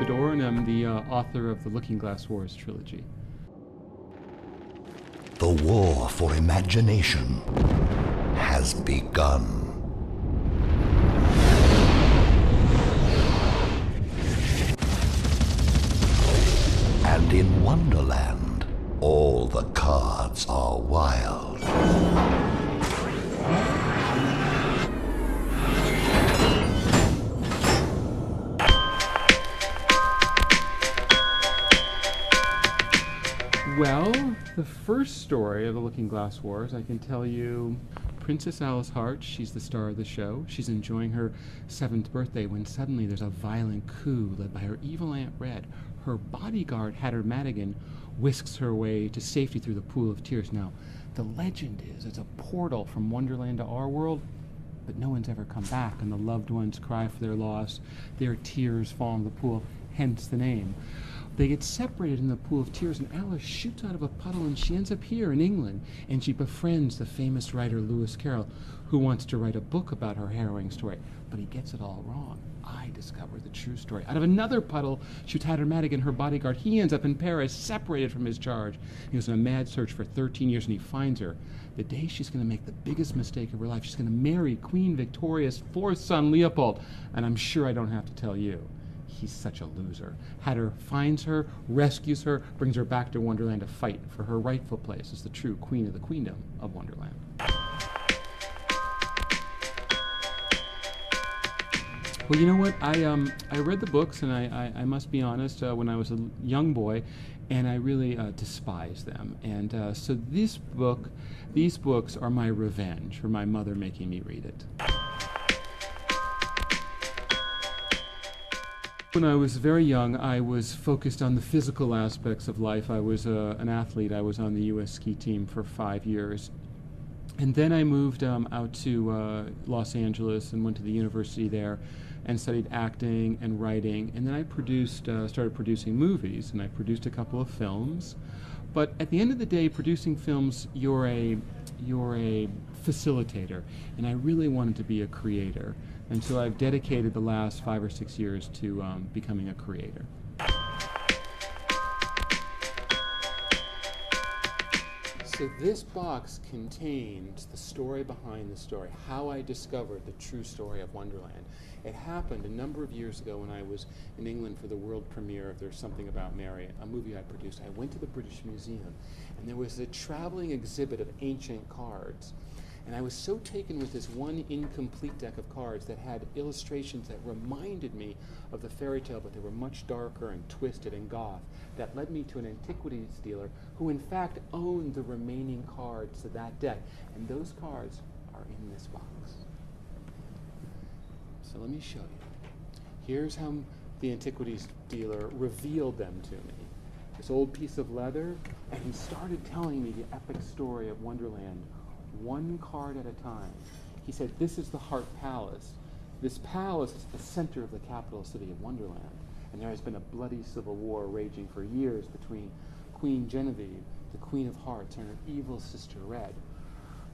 Beddor, and I'm the author of the Looking Glass Wars trilogy. The war for imagination has begun. And in Wonderland, all the cards are wild. Well, the first story of the Looking Glass Wars, I can tell you, Princess Alyss Hart, she's the star of the show. She's enjoying her 7th birthday when suddenly there's a violent coup led by her evil Aunt Red. Her bodyguard, Hatter Madigan, whisks her way to safety through the Pool of Tears. Now, the legend is it's a portal from Wonderland to our world, but no one's ever come back, and the loved ones cry for their loss. Their tears fall in the pool, hence the name. They get separated in the Pool of Tears, and Alyss shoots out of a puddle, and she ends up here in England, and she befriends the famous writer Lewis Carroll, who wants to write a book about her harrowing story, but he gets it all wrong. I discover the true story. Out of another puddle shoots Hatter Madigan, her bodyguard. He ends up in Paris, separated from his charge. He was on a mad search for 13 years, and he finds her. The day she's going to make the biggest mistake of her life, she's going to marry Queen Victoria's 4th son, Leopold, and I'm sure I don't have to tell you. He's such a loser. Hatter finds her, rescues her, brings her back to Wonderland to fight for her rightful place as the true queen of the queendom of Wonderland. Well, you know what? I read the books, and I must be honest, when I was a young boy, and I really despised them. And so these books are my revenge for my mother making me read it. When I was very young, I was focused on the physical aspects of life. I was an athlete. I was on the U.S. ski team for 5 years. And then I moved out to Los Angeles and went to the university there and studied acting and writing. And then I started producing movies, and I produced a couple of films. But at the end of the day, producing films, you're a facilitator, and I really wanted to be a creator. And so I've dedicated the last 5 or 6 years to becoming a creator. So this box contains the story behind the story, how I discovered the true story of Wonderland. It happened a number of years ago when I was in England for the world premiere of There's Something About Mary, a movie I produced. I went to the British Museum, and there was a traveling exhibit of ancient cards. And I was so taken with this one incomplete deck of cards that had illustrations that reminded me of the fairy tale, but they were much darker and twisted and goth. That led me to an antiquities dealer who in fact owned the remaining cards to that deck. And those cards are in this box. So let me show you. Here's how the antiquities dealer revealed them to me. This old piece of leather, and he started telling me the epic story of Wonderland, one card at a time. He said, this is the Heart Palace. This palace is the center of the capital city of Wonderland. And there has been a bloody civil war raging for years between Queen Genevieve, the Queen of Hearts, and her evil sister Red.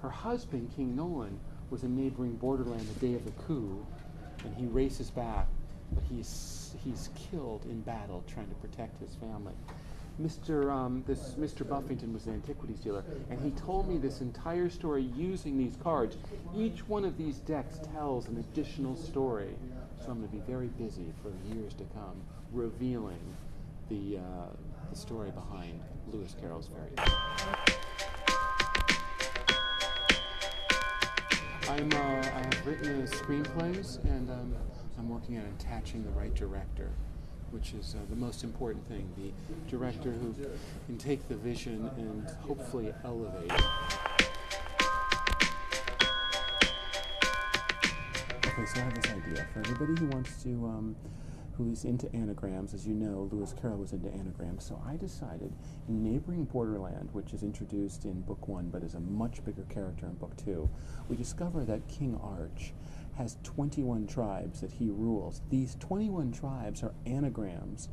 Her husband, King Nolan, was in neighboring Borderland the day of the coup, and he races back, but he's killed in battle trying to protect his family. Mr. Buffington was an antiquities dealer, and he told me this entire story using these cards. Each one of these decks tells an additional story, so I'm going to be very busy for years to come, revealing the story behind Lewis Carroll's fairy tale. I have written screenplays, and I'm working on attaching the right director, which is the most important thing, the director who can take the vision and hopefully elevate it. Okay, so I have this idea for everybody who wants to, who's into anagrams. As you know, Lewis Carroll was into anagrams, so I decided in neighboring Borderland, which is introduced in Book 1 but is a much bigger character in Book 2, we discover that King Arch has 21 tribes that he rules. These 21 tribes are anagrams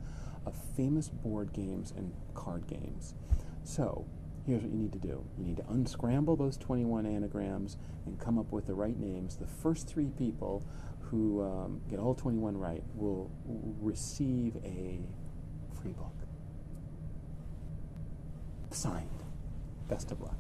of famous board games and card games. So here's what you need to do. You need to unscramble those 21 anagrams and come up with the right names. The first 3 people who get all 21 right will receive a free book. Signed. Best of luck.